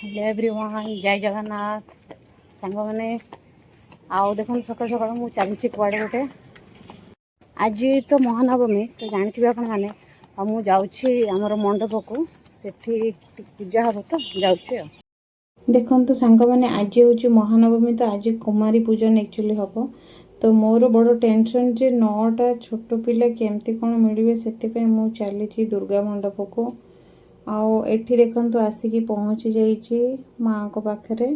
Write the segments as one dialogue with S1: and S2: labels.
S1: Hello everyone जय जगन्नाथ सांग मैंने आओ देखो सकाल सकाल मुझे चलुची कुआड़े गोटे आज तो महानवमी तो जानते आपण मैंने मुझे जाऊँगी मंडप को सेठी पूजा हम तो जाऊँगी देखो तो सांग मैंने आज हूँ महानवमी तो आज कुमारी पूजन एक्चुअली हम तो मोर बड़ टेंशन जे 9टा छोट पिला केमती कौन मिले से मुझे चली दुर्गा मंडप को आउ एठी देखंतु आसिकी पहुँची जाइए माँ को पाखरे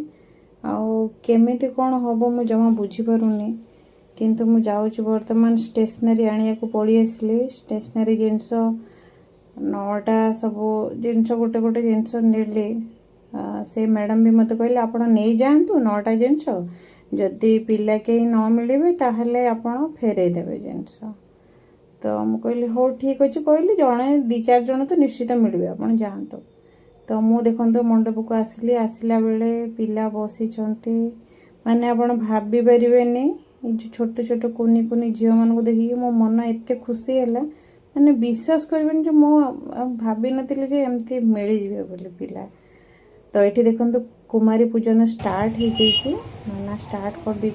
S1: आउ केमिति कौन हम मु जमा बुझीपारुनी किंतु मु जाऊँच बर्तमान स्टेशनरी आनिया को पड़ी आसली स्टेशनरी जिनस 9टा सब जिनस गोटे गोटे जिनस नेली से मैडम भी मत कहले आपण नहीं जातु 9टा जिनस जदि पिला कहीं न मिले ताहले आपण फेरई देवे जिनस तो मुझे कहली हो ठीक अच्छे कहली जड़े 2-4 जन तो निश्चित मिलवे आप जातु तो मु देखो मंडप को आसली आसला बेले पिला बसी माने आप भाभी पारे छोट छोट कुनी कुनी झील मान देखिए मो मन एत खुशी है मैंने विश्वास करें जो मो भाभी नी एमती मिल जाए बोली पिला तो ये देखो कुमारी पूजन स्टार्ट हो जाइए नाना स्टार्ट कर दी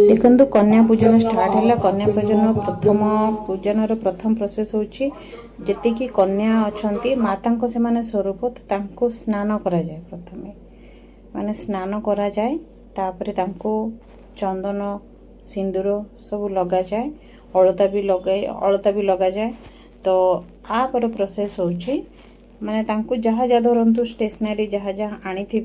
S1: देखो कन्या पूजन स्टार्ट है कन्या पूजन प्रथम प्रोसेस होची जेतिकी कन्या अच्छा माता को से स्वरूप तो स्नान करा जाए प्रथमे माने स्नान करा जाए तापरे तांको चंदन सिंदूर सब लगा जाए अलता भी लगा जाए तो आ पर प्रोसेस होची माने तांको जहाँ जहाँ धरतु स्टेशनरी जहाँ जहाँ आनी थे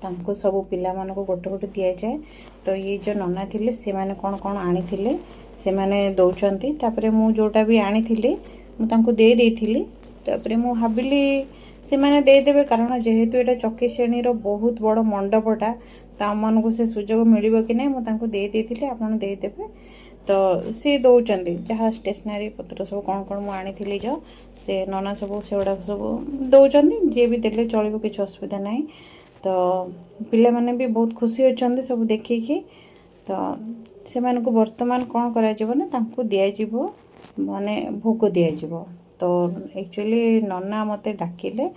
S1: तांको सब पिला मान को गोटे गोटे दि जाए तो ये जो नना थिले से माने कौन कौन आनी थिले से माने दौरान तापरे मु जोटा भी आनी थिले मु तांको दे देइथिली तापरे मु भाबिली से माने दे देबे कारण जेहेतु एटा चौकी श्रेणी रो बहुत बड़ मंडपटा तो आम मानक से सुजोग मिलिबो कि नहीं मु तांको दे देइथिली आपण दे देबे तो सी दौरान जहाँ स्टेशनरी पत्र सब कौन कौन मुझे आनी जो से नना सब से गुड़ा सब दौरान जी भी देले चलो किसी असुविधा ना तो पिला माने भी बहुत खुशी अच्छा सब देखिकी तो से मानक वर्तमान कौन कर दिज्व माने भोग दिज्व तो एक्चुअली नना मते डाकिले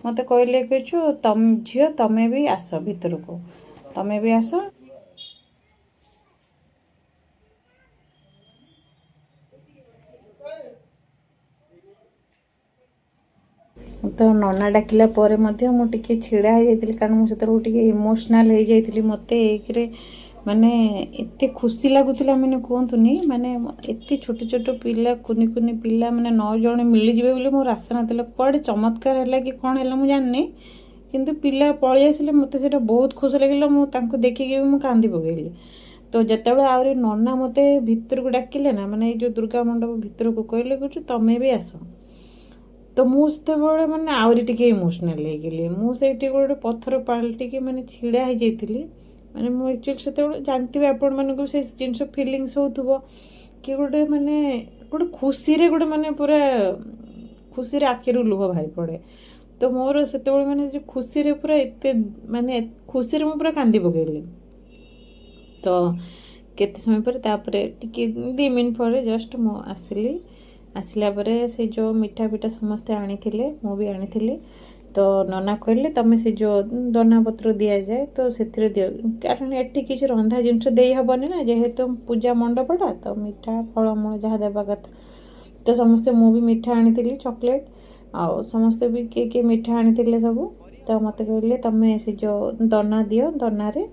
S1: मते कहले कि तम झील तमें भी आस भीतर को तमें भी आस तो नना डाकिला मुझे छिड़ा हो जाती कारण मुझे इमोशनाल हो जाती मत एक माने एते खुशी लगुला मैंने कहतुनी माने एते छोट छोट पिला कुनी कुनी पिला माने 9 जन मिल जाए बोले मोर आशा ना कड़े चमत्कार है कि कौन है मुझे जानी किंतु पिला पलि आसिले मत से बहुत खुश लगे मुझे देखिकी मुझे कांदी पकईली तो जिते आहरी नना मत भितर को डाकिले ना माने जो दुर्गा मंडप भितर को कहले कुछ तमें भी आस तो मुझे मैंने आहरी टे इमोशनाल हो मुझे गोटे पत्थर पलटिकी मैंने छिड़ा हो जाती मैंने मुझे एक्चुअली से जानते आपण मानक से जिनस फिलिंग्स हो कि गोटे माने गोटे खुशी रे गोटे माने पूरा खुशी रे आखिरु लुह बाहरी पड़े तो मोर से मैंने जो खुशी रे पूरा एते माने खुशी रे मु पूरा कांदी पकईली तो केते समय पर तापरे टिके 2 मिनट पर जस्ट मु आसिली आसला परे से जो मिठा पिठा समस्ते आनी थिले मु भी आनी थिली तो नना कहले तमें से जो दना पत्र दि जाए तो से दियो कारण एटी किसी रंधा जिनस दे हेनी ना जेहेतु पूजा मंडपटा तो मिठा फलमूल जहाँ देवा कथा तो समस्ते मु भी मिठा आनी चॉकलेट आउ समस्ते भी किए मिठा आनी सब तो मत कहले तमें से जो दना दियो दना रे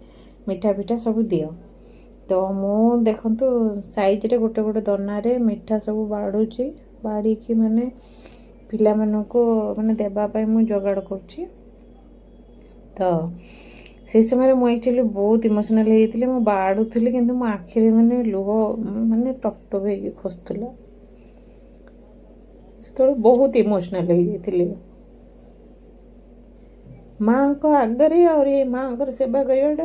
S1: मिठा पिठा सब दियो तो मु देखंतु साइज रे गोटे गोटे दना रे मिठा सब बाड़ुची बाड़ी की माने पिला मानक माने देवाई मु जोगाड़ कर तो से समय मुझे एक्चुअली बहुत इमोशनाल होती मुझे बाड़ुली कि मो आखिरी माने लुह माने टपटप हो खोसुला से बहुत इमोशनाल होती माँ को आगे और ये माँ को सेवा करवाटा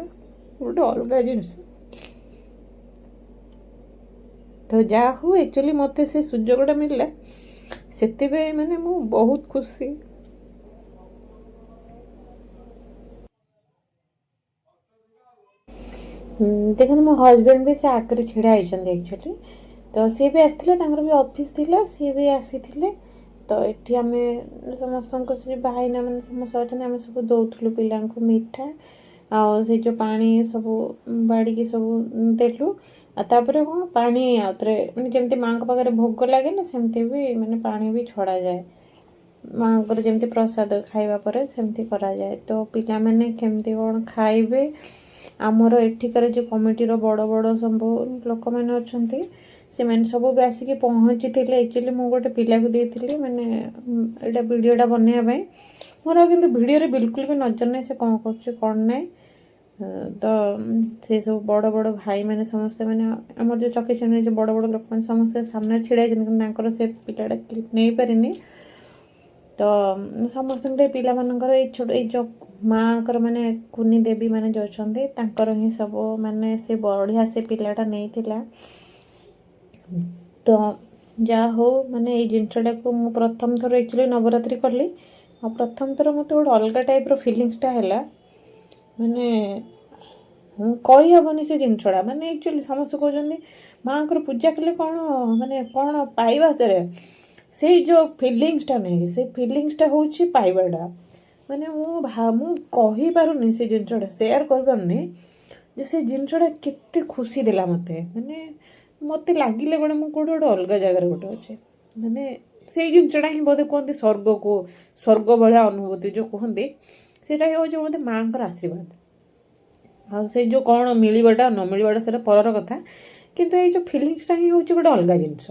S1: गोटे अलग जिनस तो जहाँ हूँ एक्चुअली मत से सुजोगटा मिलला से मैंने मु बहुत खुशी ଦେଖନ୍ତୁ ମୋ ହଜବେଣ୍ଡ ବି ସେ ଆଗରେ ଛିଡ଼ା ହେଇଛନ୍ତି ଆକ୍ଚୁଆଲି। ତ ସିଏ ବି ଆସିଥିଲେ, ତାଙ୍କର ବି ଅଫିସ୍ ଥିଲା, ସିଏ ବି ଆସିଥିଲେ। ତ ଏଠି ଆମେ ସମସ୍ତଙ୍କୁ ସେ ଭାଇନା ମାନେ ସମସ୍ତେ ଅଛନ୍ତି, ଆମେ ସବୁ ଦେଉଥିଲୁ ପିଲାଙ୍କୁ ମିଠା ଆଉ ସେ ଯେଉଁ ପାଣି ସବୁ ବାଡ଼ିକି ସବୁ ଦେଲୁ। ଆଉ ତାପରେ କ'ଣ ପାଣି ଆଉଥରେ ମାନେ ଯେମିତି ମାଆଙ୍କ ପାଖରେ ଭୋଗ ଲାଗେନା ସେମିତି ବି ମାନେ ପାଣି ବି ଛଡ଼ାଯାଏ, ମାଆଙ୍କର ଯେମିତି ପ୍ରସାଦ ଖାଇବା ପରେ ସେମିତି କରାଯାଏ। ତ ପିଲାମାନେ କେମିତି କ'ଣ ଖାଇବେ, ଆମର ଏଠିକାର ଯେଉଁ କମିଟିର ବଡ଼ ବଡ଼ ସବୁ ଲୋକମାନେ ଅଛନ୍ତି ସେମାନେ ସବୁ ବି ଆସିକି ପହଞ୍ଚିଥିଲେ। ଆକ୍ଚୁଆଲି ମୁଁ ଗୋଟେ ପିଲାକୁ ଦେଇଥିଲି ମାନେ ଏଇଟା ଭିଡ଼ିଓଟା ବନେଇବା ପାଇଁ। ମୋର କିନ୍ତୁ ଭିଡ଼ିଓରେ ବିଲକୁଲ ବି ନଜର ନାହିଁ ସେ କ'ଣ କରୁଛି କ'ଣ ନାହିଁ। ତ ସେ ସବୁ ବଡ଼ ବଡ଼ ଭାଇମାନେ ସମସ୍ତେ ମାନେ ଆମର ଯେଉଁ ଚକି ଶ୍ରେଣୀରେ ଯେଉଁ ବଡ଼ ବଡ଼ ଲୋକମାନେ ସମସ୍ତେ ସାମ୍ନାରେ ଛିଡ଼ା ହେଇଛନ୍ତି, କିନ୍ତୁ ତାଙ୍କର ସେ ପିଲାଟା କ୍ଲିପ୍ ନେଇପାରିନି। ତ ସମସ୍ତଙ୍କର ପିଲାମାନଙ୍କର ଏଇ ଛୋଟ ଏଇ ଯେଉଁ ମାଆଙ୍କର ମାନେ କୁନି ଦେବୀ ମାନେ ଯେଉଁ ଅଛନ୍ତି ତାଙ୍କର ହିଁ ସବୁ ମାନେ ସେ ବଢ଼ିଆ ସେ ପିଲାଟା ନେଇଥିଲା। ତ ଯାହା ହଉ ମାନେ ଏଇ ଜିନିଷଟାକୁ ମୁଁ ପ୍ରଥମ ଥର ଆକ୍ଚୁଆଲି ନବରାତ୍ରି କଲି, ଆଉ ପ୍ରଥମ ଥର ମୋତେ ଗୋଟେ ଅଲଗା ଟାଇପ୍ର ଫିଲିଙ୍ଗସଟା ହେଲା। ମାନେ କହିହେବନି ସେ ଜିନିଷଟା। ମାନେ ଆକ୍ଚୁଆଲି ସମସ୍ତେ କହୁଛନ୍ତି ମାଆଙ୍କର ପୂଜା କଲେ କ'ଣ ମାନେ କ'ଣ ପାଇବା, ସେଇ ଯେଉଁ ଫିଲିଙ୍ଗସଟା ନାହିଁ, ସେ ଫିଲିଙ୍ଗସଟା ହେଉଛି ପାଇବାଟା। ମାନେ ମୁଁ କହିପାରୁନି ସେ ଜିନିଷଟା, ସେୟାର କରିପାରୁନି ଯେ ସେ ଜିନିଷଟା କେତେ ଖୁସି ଦେଲା ମୋତେ। ମାନେ ମୋତେ ଲାଗିଲେ ଗୋଟେ ମୁଁ କେଉଁଠି ଗୋଟେ ଅଲଗା ଜାଗାରେ ଗୋଟେ ଅଛି। ମାନେ ସେଇ ଜିନିଷଟା ହିଁ ବୋଧେ କୁହନ୍ତି ସ୍ୱର୍ଗ ଭଳିଆ ଅନୁଭୂତି ଯେଉଁ କୁହନ୍ତି, ସେଇଟା ହେଉଛି ମୋତେ ମାଆଙ୍କର ଆଶୀର୍ବାଦ। ଆଉ ସେଇ ଯେଉଁ କ'ଣ ମିଳିବାଟା ନ ମିଳିବାଟା ସେଇଟା ପରର କଥା, କିନ୍ତୁ ଏଇ ଯେଉଁ ଫିଲିଙ୍ଗସଟା ହିଁ ହେଉଛି ଗୋଟେ ଅଲଗା ଜିନିଷ।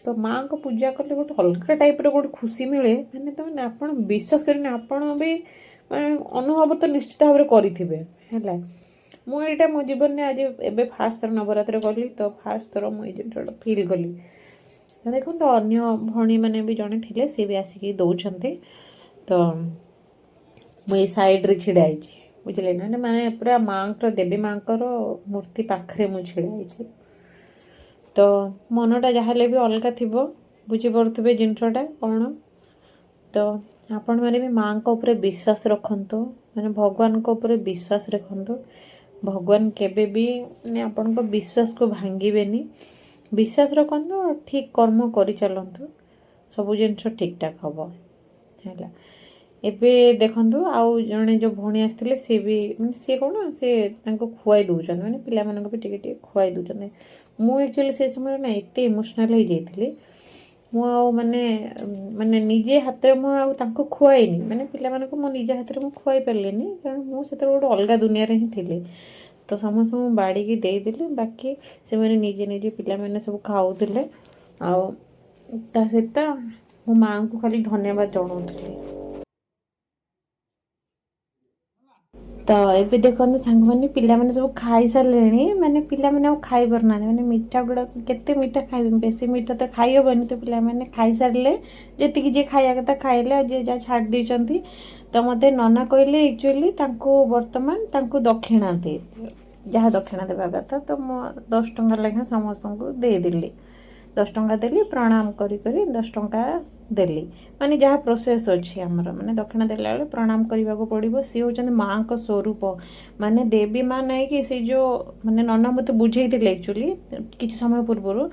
S1: ତ ମାଆଙ୍କ ପୂଜା କଲେ ଗୋଟେ ଅଲଗା ଟାଇପ୍ର ଗୋଟେ ଖୁସି ମିଳେ। ମାନେ ତୁମେ ଆପଣ ବିଶ୍ୱାସ କରିବେନି, ଆପଣ ବି ମାନେ ଅନୁଭବ ତ ନିଶ୍ଚିତ ଭାବରେ କରିଥିବେ ହେଲା। ମୁଁ ଏଇଟା ମୋ ଜୀବନରେ ଆଜି ଏବେ ଫାର୍ଷ୍ଟ ଥର ନବରାତ୍ରି କଲି, ତ ଫାର୍ଷ୍ଟ ଥର ମୁଁ ଏଇ ଜିନିଷଟା ଫିଲ୍ କଲି। ତ ଦେଖନ୍ତୁ ଅନ୍ୟ ଭଉଣୀମାନେ ବି ଜଣେ ଥିଲେ, ସିଏ ବି ଆସିକି ଦେଉଛନ୍ତି। ତ ମୁଁ ଏଇ ସାଇଡ଼୍ରେ ଛିଡ଼ା ହେଇଛି, ବୁଝିଲେ ନା, ମାନେ ପୁରା ମାଆଙ୍କର ଦେବୀ ମାଆଙ୍କର ମୂର୍ତ୍ତି ପାଖରେ ମୁଁ ଛିଡ଼ା ହେଇଛି। ତ ମନଟା ଯାହା ହେଲେ ବି ଅଲଗା ଥିବ, ବୁଝିପାରୁଥିବେ ଜିନିଷଟା କ'ଣ। ତ ଆପଣମାନେ ବି ମାଆଙ୍କ ଉପରେ ବିଶ୍ୱାସ ରଖନ୍ତୁ, ମାନେ ଭଗବାନଙ୍କ ଉପରେ ବିଶ୍ୱାସ ରଖନ୍ତୁ। ଭଗବାନ କେବେ ବି ମାନେ ଆପଣଙ୍କ ବିଶ୍ୱାସକୁ ଭାଙ୍ଗିବେନି। ବିଶ୍ୱାସ ରଖନ୍ତୁ, ଠିକ୍ କର୍ମ କରିଚାଲନ୍ତୁ, ସବୁ ଜିନିଷ ଠିକ୍ଠାକ୍ ହେବ ହେଲା। ଏବେ ଦେଖନ୍ତୁ ଆଉ ଜଣେ ଯେଉଁ ଭଉଣୀ ଆସିଥିଲେ ସିଏ ବି ମାନେ ସିଏ କ'ଣ ସେ ତାଙ୍କୁ ଖୁଆଇ ଦେଉଛନ୍ତି, ମାନେ ପିଲାମାନଙ୍କୁ ବି ଟିକେ ଟିକେ ଖୁଆଇ ଦେଉଛନ୍ତି। ମୁଁ ଆକ୍ଚୁଆଲି ସେ ସମୟରେ ନା ଏତେ ଇମୋସନାଲ୍ ହେଇଯାଇଥିଲି, ମୁଁ ଆଉ ମାନେ ନିଜେ ହାତରେ ମୁଁ ଆଉ ତାଙ୍କୁ ଖୁଆଇନି, ମାନେ ପିଲାମାନଙ୍କୁ ମୋ ନିଜ ହାତରେ ମୁଁ ଖୁଆଇ ପାରିଲିନି, କାରଣ ମୁଁ ସେତେବେଳେ ଗୋଟେ ଅଲଗା ଦୁନିଆରେ ହିଁ ଥିଲି। ତ ସମସ୍ତଙ୍କୁ ବାଡ଼ିକି ଦେଇଦେଲି, ବାକି ସେମାନେ ନିଜେ ନିଜେ ପିଲାମାନେ ସବୁ ଖାଉଥିଲେ। ଆଉ ତା ସହିତ ମୋ ମାଆଙ୍କୁ ଖାଲି ଧନ୍ୟବାଦ ଜଣାଉଥିଲି। ତ ଏବେ ଦେଖନ୍ତୁ ସାଙ୍ଗମାନେ ପିଲାମାନେ ସବୁ ଖାଇସାରିଲେଣି, ମାନେ ପିଲାମାନେ ଆଉ ଖାଇପାରୁନାହାନ୍ତି, ମାନେ ମିଠା ଗୁଡ଼ାକ କେତେ ମିଠା ଖାଇବେ, ବେଶୀ ମିଠା ତ ଖାଇହେବନି। ତ ପିଲାମାନେ ଖାଇସାରିଲେ, ଯେତିକି ଯିଏ ଖାଇବା କଥା ଖାଇଲେ, ଆଉ ଯିଏ ଯାହା ଛାଡ଼ି ଦେଇଛନ୍ତି। ତ ମୋତେ ନନା କହିଲେ ଆକ୍ଚୁଆଲି ତାଙ୍କୁ ବର୍ତ୍ତମାନ ତାଙ୍କୁ ଦକ୍ଷିଣା ଦେ, ଯାହା ଦକ୍ଷିଣା ଦେବା କଥା। ତ ମୁଁ 10 ଟଙ୍କା ଲେଖାଁ ସମସ୍ତଙ୍କୁ ଦେଇଦେଲି, 10 ଟଙ୍କା ଦେଲି, ପ୍ରଣାମ କରି 10 ଟଙ୍କା ଦେଲି। ମାନେ ଯାହା ପ୍ରୋସେସ୍ ଅଛି ଆମର, ମାନେ ଦକ୍ଷିଣା ଦେଲାବେଳେ ପ୍ରଣାମ କରିବାକୁ ପଡ଼ିବ। ସିଏ ହେଉଛନ୍ତି ମାଆଙ୍କ ସ୍ୱରୂପ, ମାନେ ଦେବୀ ମା' ନାଇଁକି ସେ ଯେଉଁ ମାନେ ନନା ମୋତେ ବୁଝେଇଥିଲେ ଆକ୍ଚୁଆଲି କିଛି ସମୟ ପୂର୍ବରୁ।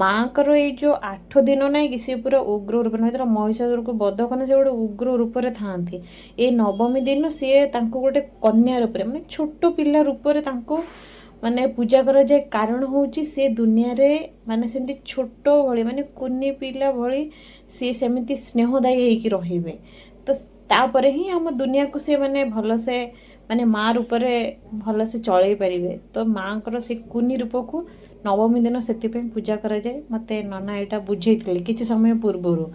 S1: ମାଆଙ୍କର ଏଇ ଯେଉଁ 8 ଦିନ ନାହିଁ କି, ସିଏ ପୁରା ଉଗ୍ର ରୂପରେ, ମାନେ ମହିଷାସୁରକୁ ବଧ କଲେ ସେ ଗୋଟେ ଉଗ୍ର ରୂପରେ ଥାଆନ୍ତି। ଏଇ ନବମୀ ଦିନ ସିଏ ତାଙ୍କୁ ଗୋଟେ କନ୍ୟା ରୂପରେ, ମାନେ ଛୋଟ ପିଲା ରୂପରେ ତାଙ୍କୁ ମାନେ ପୂଜା କରାଯାଏ। କାରଣ ହେଉଛି ସେ ଦୁନିଆରେ ମାନେ ସେମିତି ଛୋଟ ଭଳି, ମାନେ କୁନି ପିଲା ଭଳି ସିଏ ସେମିତି ସ୍ନେହଦାୟୀ ହେଇକି ରହିବେ। ତ ତାପରେ ହିଁ ଆମ ଦୁନିଆକୁ ସେ ମାନେ ଭଲସେ ମାନେ ମା' ରୂପରେ ଭଲସେ ଚଳେଇ ପାରିବେ। ତ ମାଆଙ୍କର ସେ କୁନି ରୂପକୁ ନବମୀ ଦିନ ସେଥିପାଇଁ ପୂଜା କରାଯାଏ। ମୋତେ ନନା ଏଇଟା ବୁଝେଇଥିଲେ କିଛି ସମୟ ପୂର୍ବରୁ।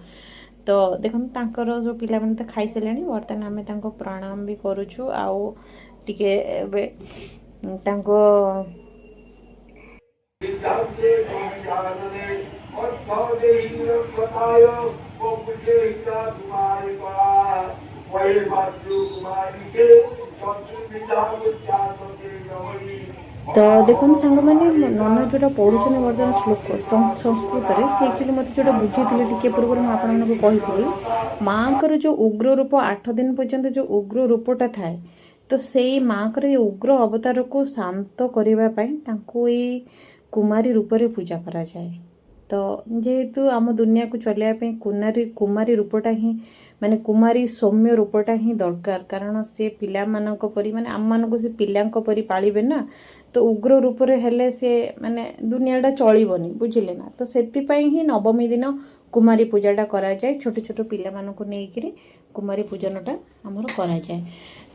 S1: ତ ଦେଖନ୍ତୁ ତାଙ୍କର ଯେଉଁ ପିଲାମାନେ ତ ଖାଇସାରିଲେଣି, ବର୍ତ୍ତମାନ ଆମେ ତାଙ୍କୁ ପ୍ରଣାମ ବି କରୁଛୁ। ଆଉ ଟିକେ ଏବେ ତାଙ୍କୁ ତ ଦେଖନ୍ତୁ ସାଙ୍ଗମାନେ ନନା ଯେଉଁଟା ପଢ଼ୁଛନ୍ତି ବର୍ତ୍ତମାନ ଶ୍ଲୋକ ସଂସ୍କୃତରେ, ସେ ଆକ୍ଚୁଆଲି ମୋତେ ଯେଉଁଟା ବୁଝେଇଥିଲେ ଟିକେ ପୂର୍ବରୁ ମୁଁ ଆପଣମାନଙ୍କୁ କହିଥିଲି, ମାଆଙ୍କର ଯେଉଁ ଉଗ୍ର ରୂପ 8 ଦିନ ପର୍ଯ୍ୟନ୍ତ ଯେଉଁ ଉଗ୍ର ରୂପଟା ଥାଏ, ତ तो सेई माँकर ये उग्र अवतार को शांत करने ये कुमारी रूप से पूजा करा जाए। तो जेहेतु आम दुनिया को चलने कुमारी कुमारी रूपटा ही माने कुमारी सौम्य रूपटा ही दरकार, कारण से पिला मानक परी माने आम मानक से पिलांक परी पालिबे ना, तो उग्र रूप रे हेले से माने दुनियाटा चलबनी बुझिले ना। तो सेतिपई ही नवमी दिन कुमारी पूजाटा करा जाए, छोट छोट पिला मानक नेइकरी कुमारी पूजनटा आमर करा जाए।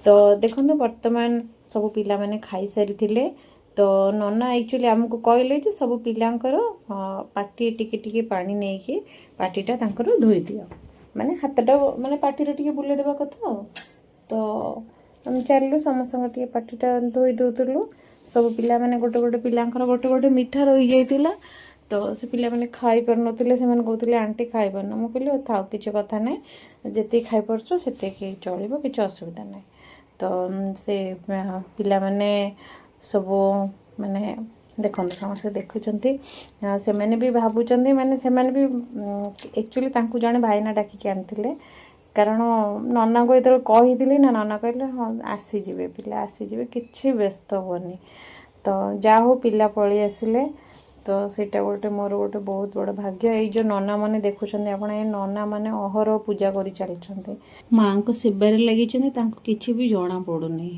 S1: तो देखो वर्तमान सब पिला माने खाई सारी, तो नना एक्चुअली आमको कहले जे सब पिलांकर पाटी टिके टिके पानी नहीं कि पाटीटा तांकर धोई दियो, माने हाथटा माने पाटीरे टिके बुले देबा कथा। तो हम चलू समस्त टिके पाटीटा धोई दउतलु। सब पिला माने गोटे गोटे पिलांकर गोटे गोटे मिठा रही जाइतिला, तो से पिला माने खाई पर नथिले, से माने कहतिले आंटी खाई पर न। मु कहली थाउ किछि कथा नै, जति खाई परछो सेते के चलिबो, किछि असुविधा नै। तो से पिला माने सब माने देखते समस्त देखुंट से मैंने भी भावुंट माने से मैंने भी एक्चुअली तांकु जने भाईना डाकिक आनी, कारण नना को ये कही ना, नना कहले हाँ आसीजे पिला आसीजे किसी व्यस्त हेनी। तो जा हो पिला पलि आसिले, तो सेटा गोटे मोर गोटे बहुत बड़ भाग्य। ये जो नना मैंने देखुं आपण ये नना मैंने अहर पूजा कर चलते माँ को सेबार लगी किसी भी जना पड़ूनी।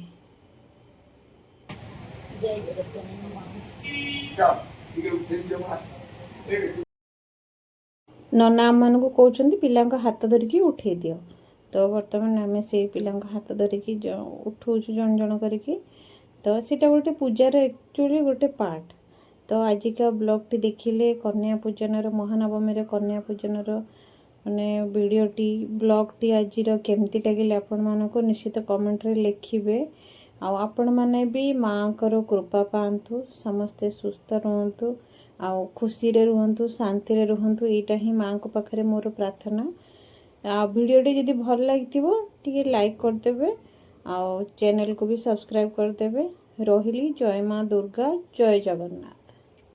S1: नना आम मान को कहते पिला हाथ धरिकी उठे दियो, तो बर्तमान आम से पिला हाथ धरिकी उठाऊ जन जन करके। तो सीटा गोटे पूजार एक्चुअली गोटे पार्ट। तो आजिका ब्लॉग टी देखिले कन्या पूजन महानवमी कन्या पूजन माने वीडियोटी ब्लॉग टी आज केमती लगे आपण मानको निश्चित कमेंट रे लिखिबे। आपण माने भी माँ कर कृपा पातु, समस्ते सुस्थ रुहतु, आउ खुशी रे रुहतु, शांति रे रुहतु, एटा ही माँ को पाखरे मोर प्रार्थना। वीडियोटी जदि भल लागिथिबो टिके लाइक कर देबे, आउ चैनल को भी सब्सक्राइब कर देबे। रहिली जय माँ दुर्गा, जय जगन्नाथ।